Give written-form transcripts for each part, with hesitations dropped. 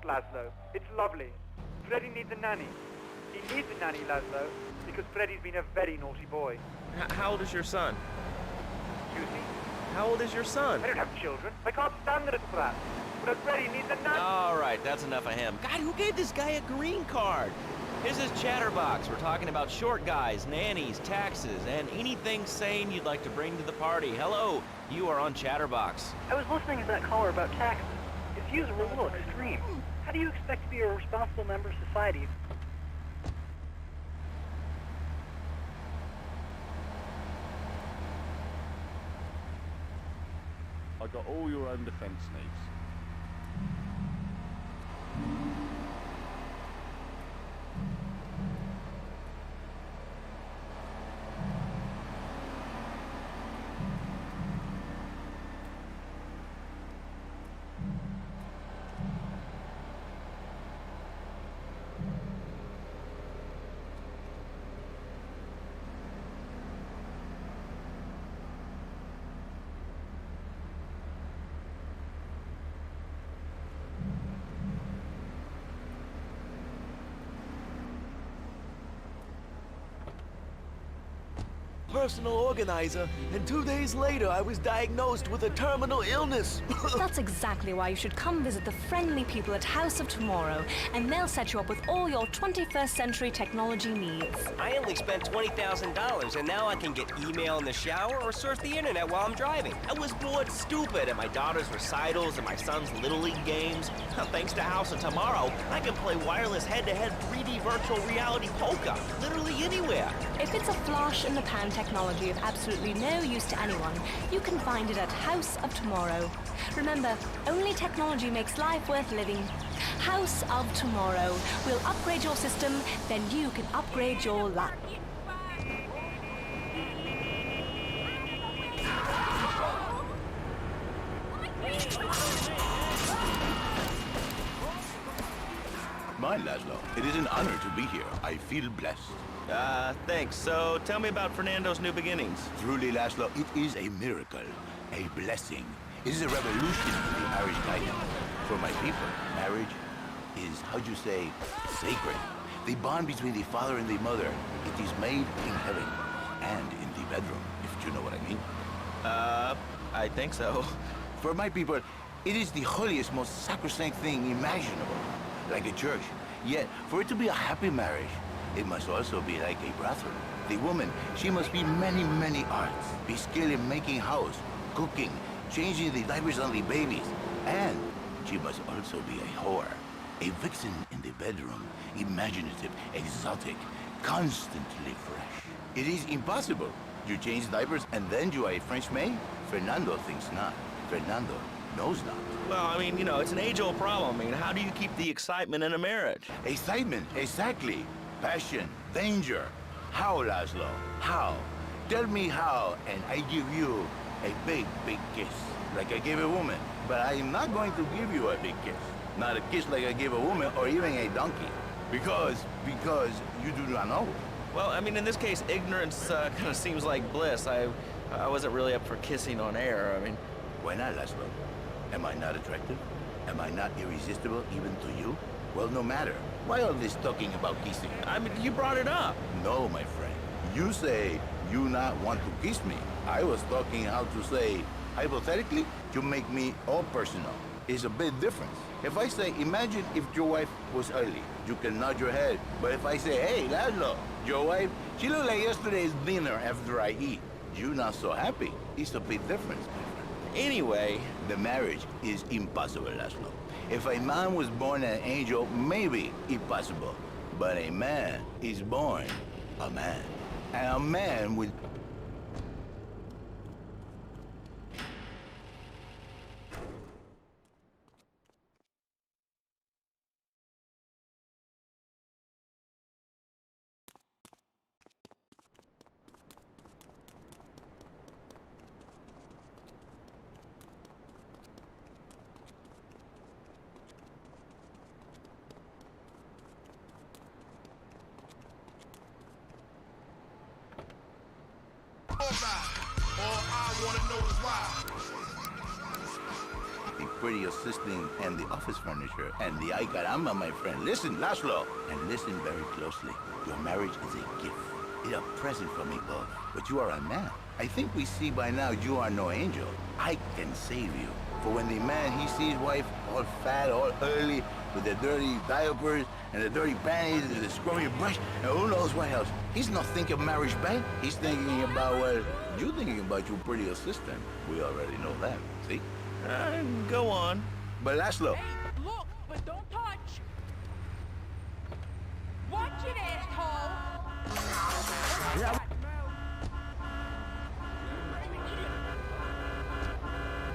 Laszlo. It's lovely. Freddy needs a nanny. He needs a nanny, Laszlo, because Freddy's been a very naughty boy. How old is your son? Excuse me? How old is your son? I don't have children. I can't stand the little brat. But Freddy needs a nanny. All right, that's enough of him. God, who gave this guy a green card? This is Chatterbox. We're talking about short guys, nannies, taxes, and anything sane you'd like to bring to the party. Hello, you are on Chatterbox. I was listening to that caller about taxes. His views were a little extreme. How do you expect to be a responsible member of society? I got all your own defense needs. Personal organizer, and 2 days later I was diagnosed with a terminal illness. That's exactly why you should come visit the friendly people at House of Tomorrow, and they'll set you up with all your 21st century technology needs. I only spent $20,000, and now I can get email in the shower or surf the internet while I'm driving. I was bored stupid at my daughter's recitals and my son's Little League games. Thanks to House of Tomorrow, I can play wireless head-to-head 3D virtual reality poker, literally anywhere. If it's a flash in the pan technology of absolutely no use to anyone, you can find it at House of Tomorrow. Remember, only technology makes life worth living. House of Tomorrow. We'll upgrade your system, then you can upgrade your life. Mine, Laszlo. It is an honor to be here. I feel blessed. Thanks. So tell me about Fernando's new beginnings. Truly, Laszlo, it is a miracle, a blessing. It is a revolution in the Irish dynamic. For my people, marriage is, how'd you say, sacred. The bond between the father and the mother, it is made in heaven and in the bedroom, if you know what I mean. I think so. For my people, it is the holiest, most sacrosanct thing imaginable, like a church. Yet, for it to be a happy marriage, it must also be like a brothel. The woman, she must be many, many arts. Be skilled in making house, cooking, changing the diapers on the babies. And she must also be a whore. A vixen in the bedroom, imaginative, exotic, constantly fresh. It is impossible. You change diapers and then you are a French maid? Fernando thinks not. Fernando knows not. Well, I mean, you know, it's an age-old problem. I mean, how do you keep the excitement in a marriage? Excitement, exactly. Passion, danger. How, Laszlo? How? Tell me how, and I give you a big, big kiss, like I gave a woman. But I am not going to give you a big kiss. Not a kiss like I gave a woman or even a donkey. Because you do not know. Well, I mean, in this case, ignorance kind of seems like bliss. I wasn't really up for kissing on air. I mean... Why not, Laszlo? Am I not attractive? Am I not irresistible even to you? Well, no matter. Why all this talking about kissing? I mean, you brought it up. No, my friend. You say you not want to kiss me. I was talking how to say, hypothetically, to make me all personal. It's a big difference. If I say, imagine if your wife was ugly, you can nod your head. But if I say, hey, Laszlo, your wife, she looked like yesterday's dinner after I eat. You not so happy. It's a big difference, my friend. Anyway, the marriage is impossible, Laszlo. If a man was born an angel, maybe impossible. But a man is born a man. And a man with... All I wanna know is why. the pretty assistant and the office furniture and the ay caramba, my friend. Listen, Laszlo, and listen very closely. Your marriage is a gift. It's a present from above. But you are a man. I think we see by now you are no angel. I can save you. For when the man, he sees wife all fat, all early, with the dirty diapers and the dirty panties and the scrubby brush and who knows what else. He's not thinking of marriage bank. He's thinking about, well, you thinking about your pretty assistant. We already know that, see? Go on. But Laszlo, Hey, look, but don't touch. Watch it, asshole.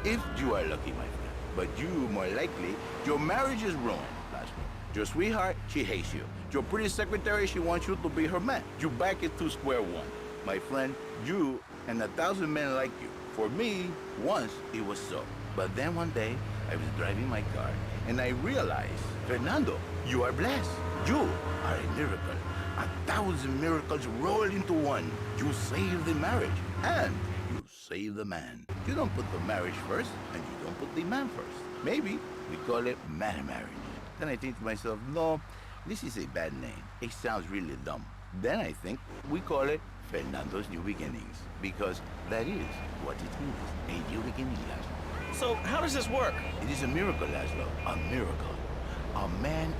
if you are lucky, my friend, but you, more likely, your marriage is ruined, Laszlo. Your sweetheart, she hates you. Your pretty secretary, she wants you to be her man. You back it to square one. My friend, you and 1,000 men like you. For me, once it was so. But then one day, I was driving my car, and I realized, Fernando, you are blessed. You are a miracle. 1,000 miracles roll into one. You save the marriage, and you save the man. You don't put the marriage first, and you don't put the man first. Maybe we call it man marriage. Then I think to myself, no, this is a bad name. It sounds really dumb. Then I think we call it Fernando's New Beginnings, because that is what it is, a new beginning, Laszlo. So how does this work? It is a miracle, Laszlo, a miracle. A man...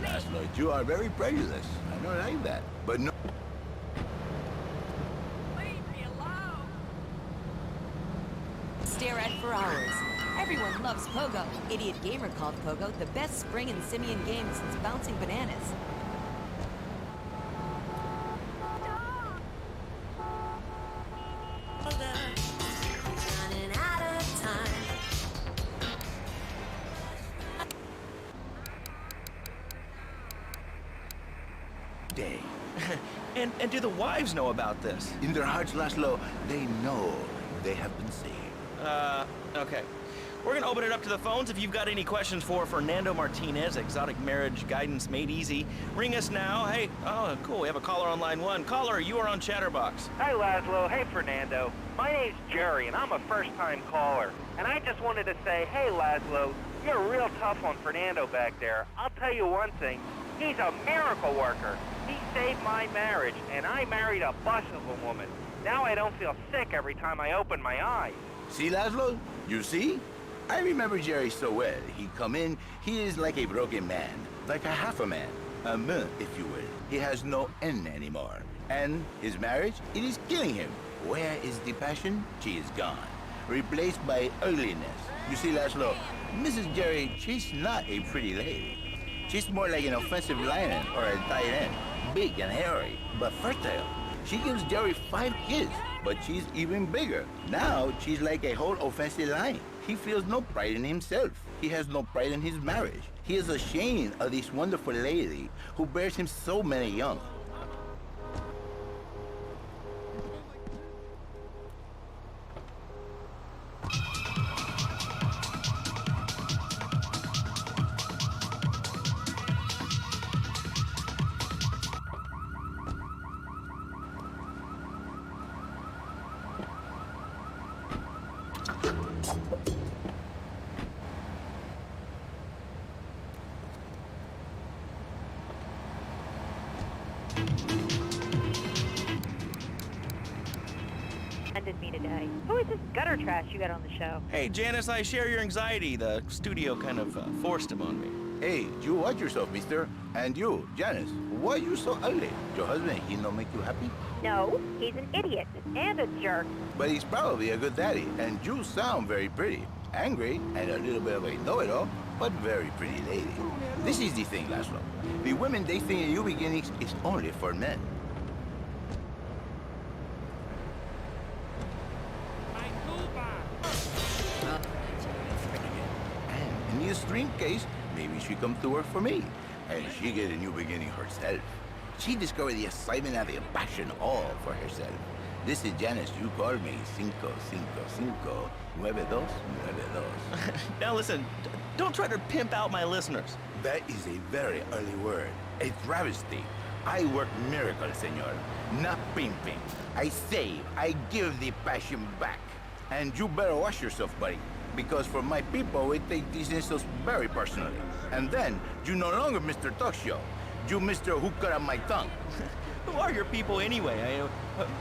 Laszlo, you are very prejudiced. I don't like that. But no... Stare at for hours. Everyone loves Pogo. Idiot Gamer called Pogo the best spring and simian game since bouncing bananas. Day. And do the wives know about this? In their hearts, Laszlo, they know they have been saved. Okay. We're gonna open it up to the phones. If you've got any questions for Fernando Martinez, Exotic Marriage Guidance Made Easy, ring us now. Hey, oh, cool, we have a caller on line one. Caller, you are on Chatterbox. Hi, Laszlo. Hey, Fernando. My name's Jerry, and I'm a first-time caller. And I just wanted to say, hey, Laszlo, you're real tough on Fernando back there. I'll tell you one thing. He's a miracle worker. He saved my marriage, and I married a bus of a woman. Now I don't feel sick every time I open my eyes. See, Laszlo? You see? I remember Jerry so well. He come in, he is like a broken man, like a half a man, a man, if you will. He has no end anymore. And his marriage, it is killing him. Where is the passion? She is gone, replaced by ugliness. You see, Laszlo, Mrs. Jerry, she's not a pretty lady. She's more like an offensive lion or a tight end, big and hairy, but fertile. She gives Jerry 5 kids, but she's even bigger. Now, she's like a whole offensive lion. He feels no pride in himself. He has no pride in his marriage. He is ashamed of this wonderful lady who bears him so many young. Me today. Who is this gutter trash you got on the show? Hey, Janice, I share your anxiety. The studio kind of forced him on me. Hey, you watch yourself, mister. And you, Janice, why you so ugly? Your husband, he don't make you happy? No, he's an idiot and a jerk. But he's probably a good daddy, and you sound very pretty. Angry, and a little bit of a know-it-all, but very pretty lady. This is the thing, Laszlo. The women they think in New Beginnings is only for men. And in the extreme case, maybe she come to work for me, and she get a new beginning herself. She discovered the excitement and the passion all for herself. This is Janice. You called me 555-9292. Now listen, don't try to pimp out my listeners. That is a very early word. A travesty. I work miracles, senor. Not pimping. I save. I give the passion back. And you better watch yourself, buddy. Because for my people, we take these insults very personally. And then, you no longer Mr. Talk Show. You Mr. Who Cut Out My Tongue. Who are your people anyway?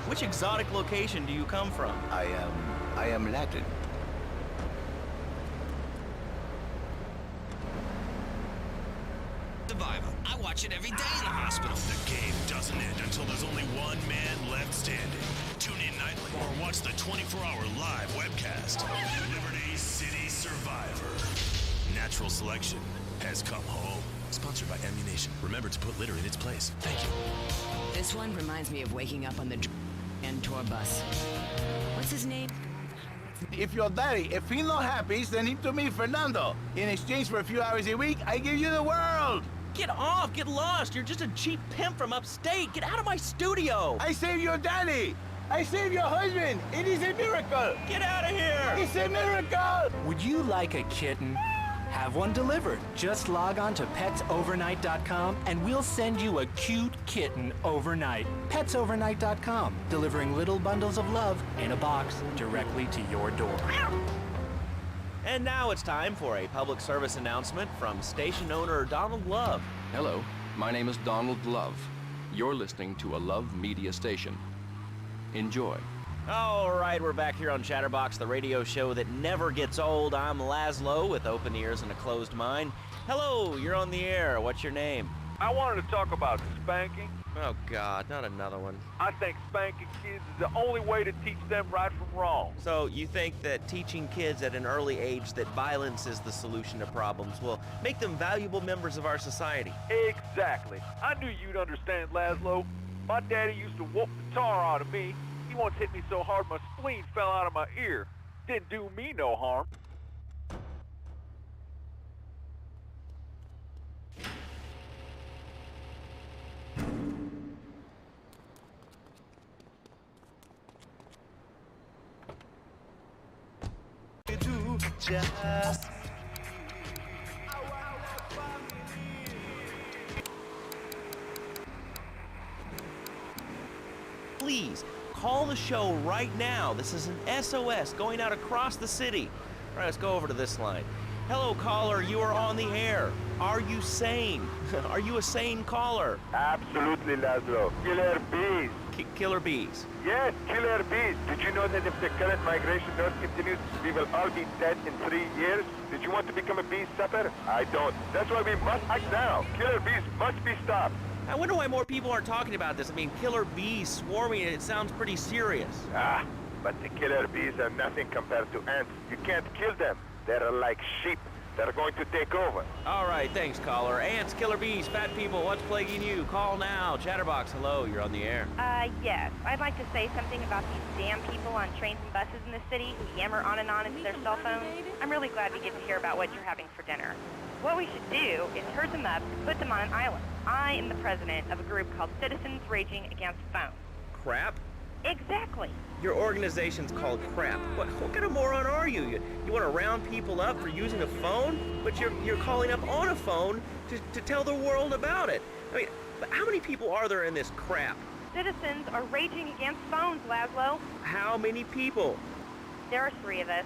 Which exotic location do you come from? I am Latin. Survivor. I watch it every day in the hospital. The game doesn't end until there's only one man left standing. Tune in nightly or watch the 24-hour live webcast. Liberty City Survivor. Natural selection has come home. Sponsored by Ammunition. Remember to put litter in its place. Thank you. This one reminds me of waking up on the and tour bus. What's his name? If your daddy, if he's not happy, send him to me, Fernando. In exchange for a few hours a week, I give you the world. Get off! Get lost! You're just a cheap pimp from upstate! Get out of my studio! I saved your daddy! I saved your husband! It is a miracle! Get out of here! It's a miracle! Would you like a kitten? Have one delivered. Just log on to petsovernight.com and we'll send you a cute kitten overnight. Petsovernight.com, delivering little bundles of love in a box directly to your door. And now it's time for a public service announcement from station owner Donald Love. Hello, my name is Donald Love. You're listening to a Love Media station. Enjoy. All right, we're back here on Chatterbox, the radio show that never gets old. I'm Laszlo with open ears and a closed mind. Hello, you're on the air. What's your name? I wanted to talk about spanking. Oh, God, not another one. I think spanking kids is the only way to teach them right from wrong. So you think that teaching kids at an early age that violence is the solution to problems will make them valuable members of our society? Exactly. I knew you'd understand, Laszlo. My daddy used to whoop the tar out of me. He once hit me so hard my spleen fell out of my ear. Didn't do me no harm. Please, call the show right now. This is an SOS going out across the city. All right, let's go over to this line. Hello, caller, you are on the air. Are you sane? Are you a sane caller? Absolutely, Laszlo. Killer bees. Killer bees? Yes, killer bees. Did you know that if the current migration rate continues, we will all be dead in 3 years? Did you want to become a bee stopper? I don't. That's why we must act now. Killer bees must be stopped. I wonder why more people aren't talking about this. I mean, killer bees swarming, it sounds pretty serious. Ah, but the killer bees are nothing compared to ants. You can't kill them. They're like sheep. They're going to take over. All right, thanks, caller. Ants, killer bees, fat people, what's plaguing you? Call now. Chatterbox, hello, you're on the air. Yes. I'd like to say something about these damn people on trains and buses in the city who yammer on and on into their cell phones. I'm really glad we get to hear about what you're having for dinner. What we should do is herd them up and put them on an island. I am the president of a group called Citizens Raging Against Phones. Crap? Exactly. Your organization's called crap. What kind of moron are you? You want to round people up for using a phone? But you're calling up on a phone to tell the world about it. I mean, how many people are there in this crap? Citizens are raging against phones, Laszlo. How many people? There are 3 of us.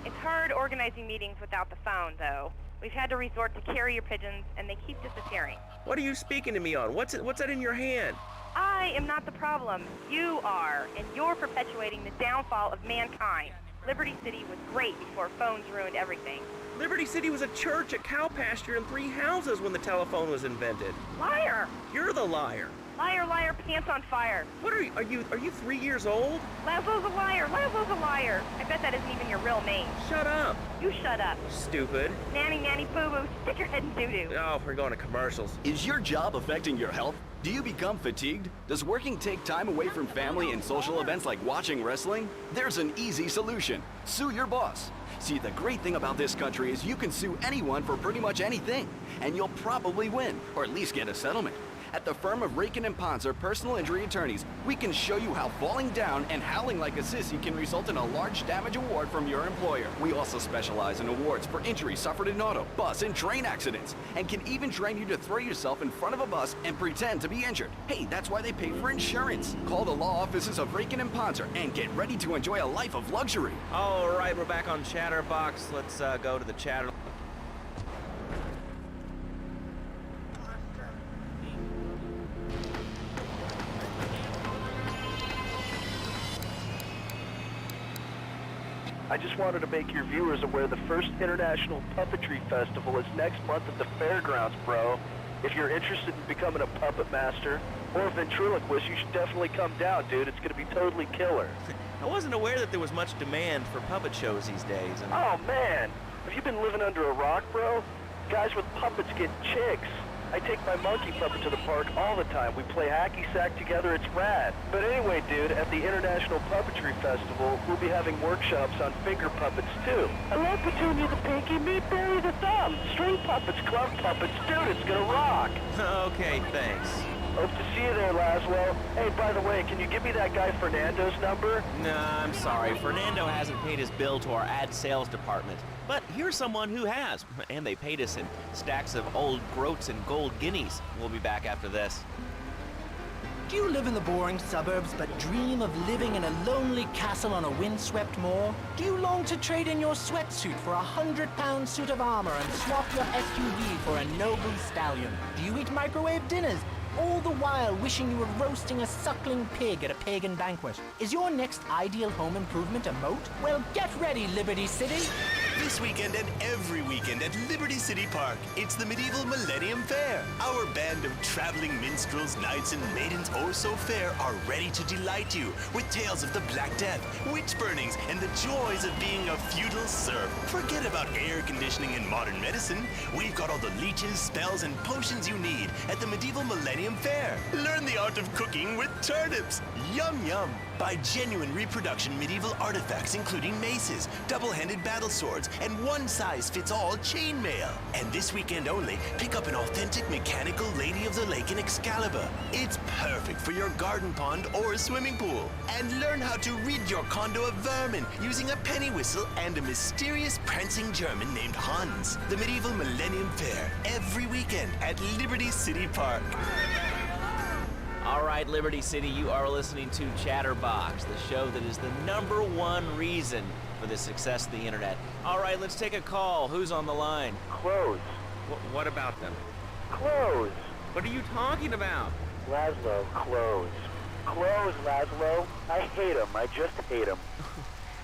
It's hard organizing meetings without the phone, though. We've had to resort to carrier pigeons, and they keep disappearing. What are you speaking to me on? What's that in your hand? I am not the problem. You are, and you're perpetuating the downfall of mankind. Liberty City was great before phones ruined everything. Liberty City was a church, a cow pasture, and 3 houses when the telephone was invented. Liar! You're the liar. Liar, liar, pants on fire. What are you 3 years old? Laszlo's a liar, Laszlo's a liar. I bet that isn't even your real name. Shut up. You shut up. Stupid. Nanny, nanny, boo-boo, stick your head in doo-doo. Oh, we're going to commercials. Is your job affecting your health? Do you become fatigued? Does working take time away from family and social events like watching wrestling? There's an easy solution. Sue your boss. See, the great thing about this country is you can sue anyone for pretty much anything, and you'll probably win, or at least get a settlement. At the firm of Rakin & Ponzer Personal Injury Attorneys, we can show you how falling down and howling like a sissy can result in a large damage award from your employer. We also specialize in awards for injuries suffered in auto, bus, and train accidents, and can even train you to throw yourself in front of a bus and pretend to be injured. Hey, that's why they pay for insurance. Call the law offices of Rakin & Ponzer and get ready to enjoy a life of luxury. All right, we're back on Chatterbox. Let's go to the chatter. I just wanted to make your viewers aware the first International Puppetry Festival is next month at the fairgrounds, bro. If you're interested in becoming a puppet master or a ventriloquist, you should definitely come down, dude. It's gonna be totally killer. I wasn't aware that there was much demand for puppet shows these days. Oh, man. Have you been living under a rock, bro? Guys with puppets get chicks. I take my monkey puppet to the park all the time. We play hacky sack together. It's rad. But anyway, dude, at the International Puppetry Festival, we'll be having workshops on finger puppets, too. I love Petunia the Pinky, Meat Barry the Thumb, string puppets, glove puppets. Dude, it's gonna rock. Okay, thanks. Hope to see you there, Laszlo. Hey, by the way, can you give me that guy Fernando's number? Nah, I'm sorry. Fernando hasn't paid his bill to our ad sales department. But here's someone who has, and they paid us in stacks of old groats and gold guineas. We'll be back after this. Do you live in the boring suburbs but dream of living in a lonely castle on a windswept moor? Do you long to trade in your sweatsuit for a 100-pound suit of armor and swap your SUV for a noble stallion? Do you eat microwave dinners, all the while wishing you were roasting a suckling pig at a pagan banquet? Is your next ideal home improvement a moat? Well, get ready, Liberty City! This weekend and every weekend at Liberty City Park, it's the Medieval Millennium Fair. Our band of traveling minstrels, knights, and maidens oh so fair are ready to delight you with tales of the Black Death, witch burnings, and the joys of being a feudal serf. Forget about air conditioning and modern medicine. We've got all the leeches, spells, and potions you need at the Medieval Millennium Fair. Learn the art of cooking with turnips. Yum yum. Buy genuine reproduction medieval artifacts including maces, double-handed battle swords, and one-size-fits-all chainmail. And this weekend only, pick up an authentic mechanical Lady of the Lake in Excalibur. It's perfect for your garden pond or swimming pool. And learn how to rid your condo of vermin using a penny whistle and a mysterious prancing German named Hans. The Medieval Millennium Fair, every weekend at Liberty City Park. All right, Liberty City, you are listening to Chatterbox, the show that is the #1 reason for the success of the internet. All right, let's take a call. Who's on the line? Clothes. What about them? Clothes. What are you talking about? Laszlo, clothes. Clothes, Laszlo. I hate them. I just hate them.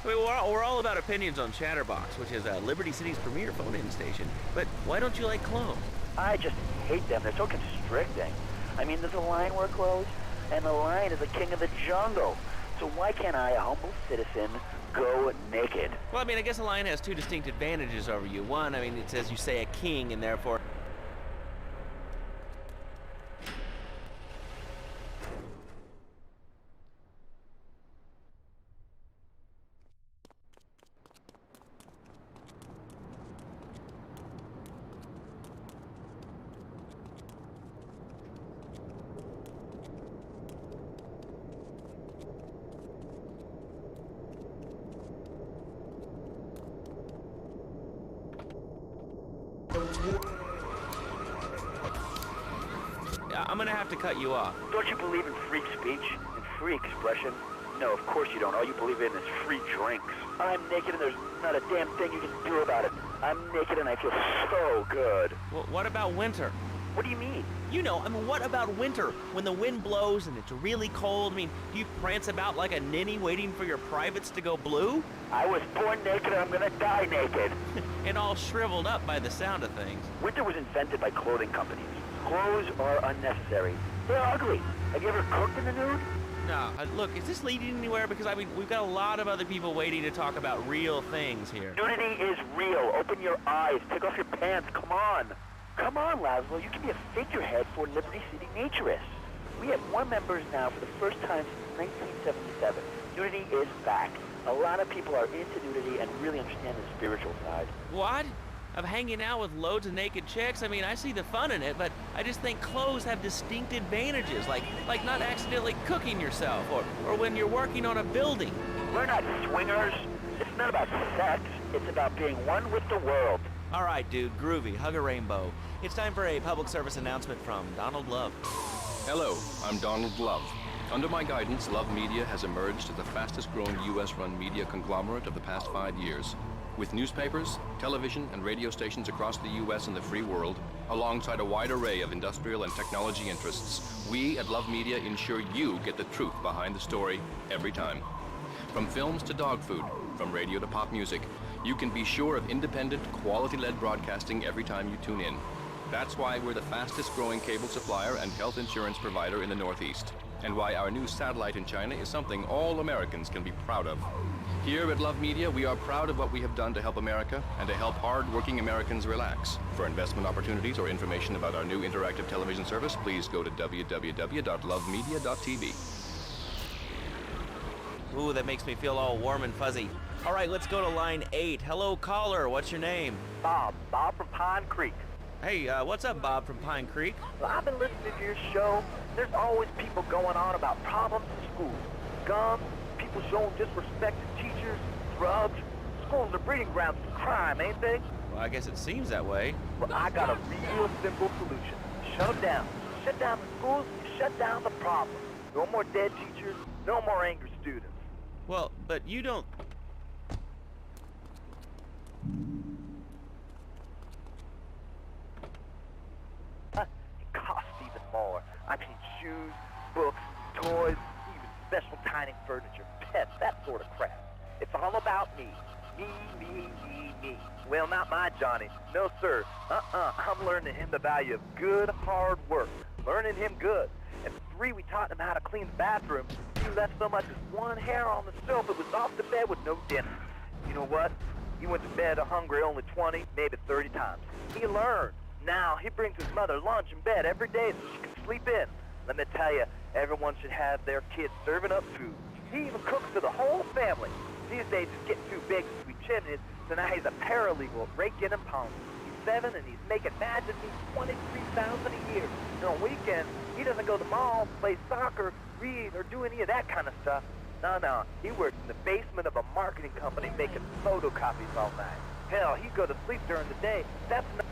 I mean, we're all about opinions on Chatterbox, which is Liberty City's premier phone-in station. But why don't you like clothes? I just hate them. They're so constricting. I mean, there's a lion wear clothes, and the lion is the king of the jungle. So why can't I, a humble citizen, go naked? Well, I mean, I guess a lion has two distinct advantages over you. One, I mean, it says you say a king, and therefore... I'm gonna have to cut you off. Don't you believe in free speech and free expression? No, of course you don't. All you believe in is free drinks. I'm naked and there's not a damn thing you can do about it. I'm naked and I feel so good. Well, what about winter? What do you mean? You know, I mean, what about winter? When the wind blows and it's really cold, I mean, do you prance about like a ninny waiting for your privates to go blue? I was born naked and I'm gonna die naked. And all shriveled up by the sound of things. Winter was invented by clothing companies. Clothes are unnecessary. They're ugly. Have you ever cooked in the nude? No, look, is this leading anywhere? Because, I mean, we've got a lot of other people waiting to talk about real things here. Nudity is real. Open your eyes. Take off your pants. Come on. Come on, Laszlo. You can be a figurehead for Liberty City Naturists. We have more members now for the first time since 1977. Nudity is back. A lot of people are into nudity and really understand the spiritual side. What? of hanging out with loads of naked chicks. I mean, I see the fun in it, but I just think clothes have distinct advantages, like not accidentally cooking yourself, or when you're working on a building. We're not swingers. It's not about sex. It's about being one with the world. All right, dude, groovy, hug a rainbow. It's time for a public service announcement from Donald Love. Hello, I'm Donald Love. Under my guidance, Love Media has emerged as the fastest-growing U.S.-run media conglomerate of the past 5 years. With newspapers, television, and radio stations across the U.S. and the free world, alongside a wide array of industrial and technology interests, we at Love Media ensure you get the truth behind the story every time. From films to dog food, from radio to pop music, you can be sure of independent, quality-led broadcasting every time you tune in. That's why we're the fastest-growing cable supplier and health insurance provider in the Northeast, and why our new satellite in China is something all Americans can be proud of. Here at Love Media, we are proud of what we have done to help America and to help hard-working Americans relax. For investment opportunities or information about our new interactive television service, please go to www.lovemedia.tv. Ooh, that makes me feel all warm and fuzzy. All right, let's go to line 8. Hello, caller. What's your name? Bob from Pine Creek. Hey, what's up, Bob from Pine Creek? Well, I've been listening to your show. There's always people going on about problems in schools. Guns, people showing disrespect to teachers, drugs. Schools are breeding grounds for crime, ain't they? Well, I guess it seems that way. Well, I got a real simple solution. Shut them down. Shut down the schools, you shut down the problem. No more dead teachers, no more angry students. Well, but you don't... It costs even more. I mean, shoes, books, toys, even special dining furniture, pets, that sort of crap. It's all about me. Me. Well, not my Johnny. No, sir. I'm learning him the value of good, hard work. Learning him good. At 3, we taught him how to clean the bathroom. He left so much as one hair on the stove. It was off the bed with no dinner. You know what? He went to bed hungry only 20, maybe 30 times. He learned. Now, he brings his mother lunch in bed every day so she can sleep in. Let me tell you, everyone should have their kids serving up food. He even cooks for the whole family. These days, he's getting too big to sweep chimneys, so now he's a paralegal at Rake and Pound. He's 7, and he's making magically $23,000 a year. And on weekends, he doesn't go to the mall, play soccer, read, or do any of that kind of stuff. No. He works in the basement of a marketing company making photocopies all night. Hell, he'd go to sleep during the day. That's not...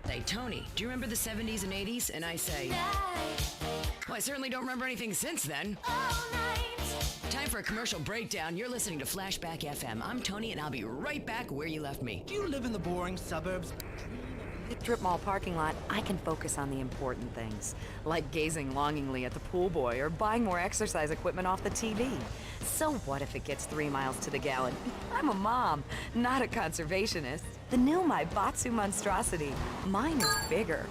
Hey, Tony, do you remember the 70s and 80s? And I say, well, I certainly don't remember anything since then. Time for a commercial breakdown. You're listening to Flashback FM. I'm Tony, and I'll be right back where you left me. Do you live in the boring suburbs? Strip mall parking lot, I can focus on the important things, like gazing longingly at the pool boy or buying more exercise equipment off the TV. So what if it gets 3 miles to the gallon? I'm a mom, not a conservationist. The new Maibatsu monstrosity. Mine is bigger.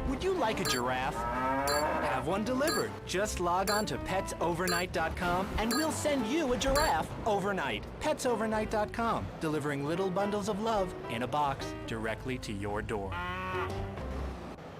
Would you like a giraffe? And a have one delivered. Just log on to petsovernight.com and we'll send you a giraffe overnight. Petsovernight.com, delivering little bundles of love in a box directly to your door.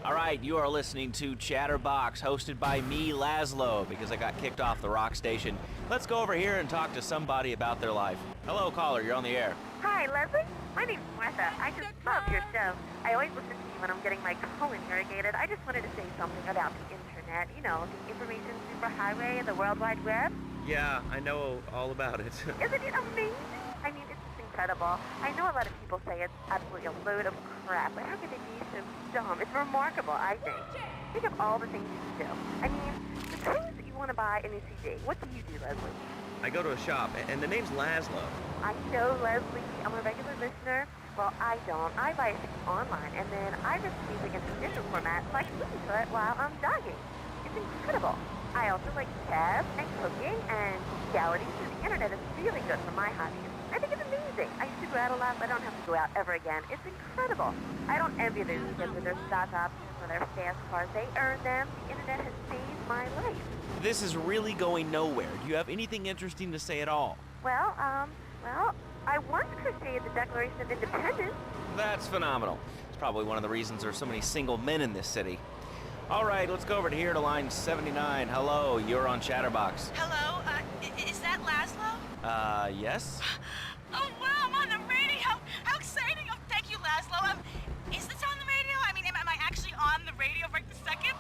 All right, you are listening to Chatterbox, hosted by me, Laszlo, because I got kicked off the rock station. Let's go over here and talk to somebody about their life. Hello, caller, you're on the air. Hi, Leslie. My name's Martha. I just love your show. I always listen to you when I'm getting my colon irrigated. I just wanted to say something about the internet. You know, the information superhighway and the World Wide Web. Yeah, I know all about it. Isn't it amazing? I mean, it's just incredible. I know a lot of people say it's absolutely a load of crap, but how could they be so dumb? It's remarkable, I think. Think of all the things you can do. I mean, the things that you want to buy a new CD. What do you do, Leslie? I go to a shop, and the name's Laszlo. I know, Leslie. I'm a regular listener. Well, I don't. I buy it online, and then I just music in digital format so I can listen to it while I'm jogging. It's incredible. I also like tabs and cooking, and reality through the internet is really good for my hobbies. I think it's amazing. I used to go out a lot, but I don't have to go out ever again. It's incredible. I don't envy those kids with their stock options or their fast cars. They earn them. The internet has saved my life. This is really going nowhere. Do you have anything interesting to say at all? Well, I once crocheted the Declaration of Independence. That's phenomenal. It's probably one of the reasons there's so many single men in this city. All right, let's go over to here to line 79. Hello, you're on Chatterbox. Hello, is that Laszlo? Yes? Oh, wow, I'm on the radio. How exciting. Oh, thank you, Laszlo. Is this on the radio? I mean, am I actually on the radio right this second?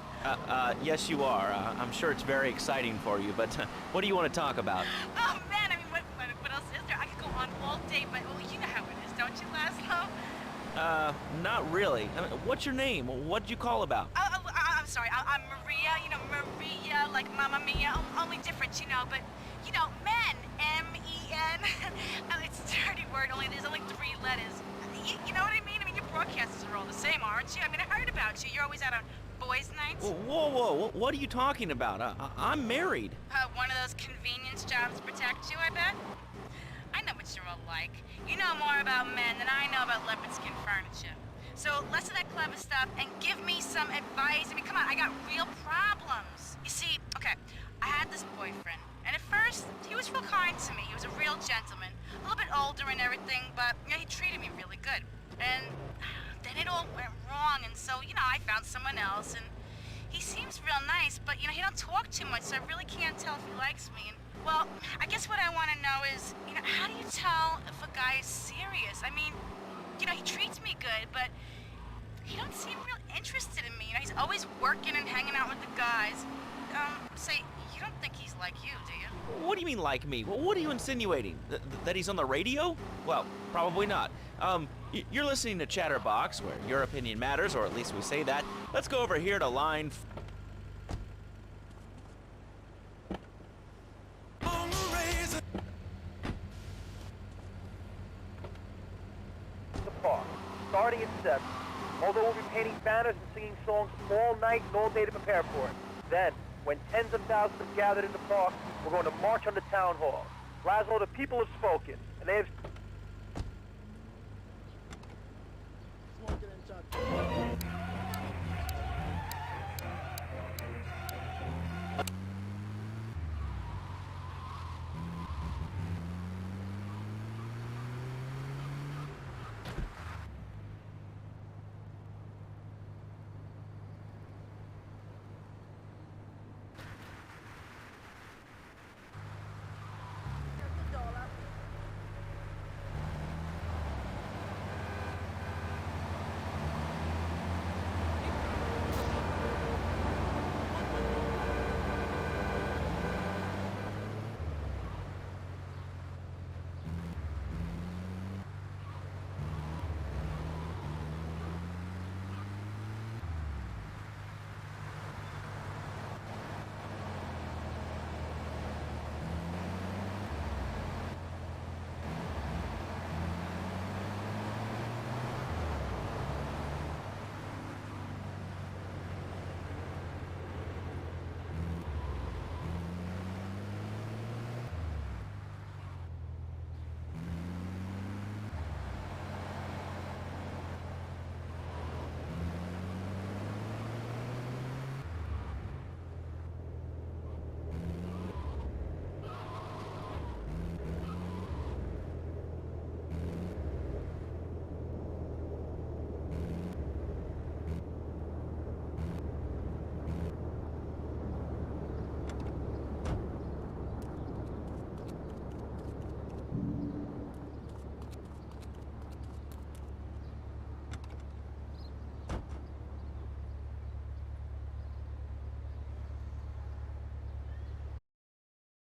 Yes, you are. I'm sure it's very exciting for you, but what do you want to talk about? Oh, man, I mean, what else is there? I could go on all day, but, well, you know how it is, don't you, Laszlo? Not really. I mean, what'd your name? What'd you call about? I'm sorry. I'm Maria, you know, Maria, like Mamma Mia, only different, you know, but, you know, men, M-E-N. It's a dirty word, there's only 3 letters. You know what I mean? I mean, your broadcasters are all the same, aren't you? I mean, I heard about you. You're always out on boys' nights. Whoa, what are you talking about? I'm married. One of those convenience jobs to protect you, I bet? I know what you're all like. You know more about men than I know about leopard skin furniture. So less of that clever stuff and give me some advice. I mean, come on, I got real problems. You see, okay, I had this boyfriend, and at first, he was real kind to me. He was a real gentleman, a little bit older and everything, but, you know, he treated me really good. And then it all went wrong, and so, you know, I found someone else, and he seems real nice, but, you know, he don't talk too much, so I really can't tell if he likes me. And, well, I guess what I want to know is, you know, how do you tell if a guy is serious? I mean, you know, he treats me good, but he don't seem real interested in me. You know, he's always working and hanging out with the guys. Say, you don't think he's like you, do you? What do you mean, like me? What are you insinuating? That he's on the radio? Well, probably not. You're listening to Chatterbox, where your opinion matters, or at least we say that. Let's go over here to line... The park, starting at 7. Although we'll be painting banners and singing songs all night and all day to prepare for it. Then, when tens of thousands have gathered in the park, we're going to march on the town hall. Laszlo, the people have spoken, and they have...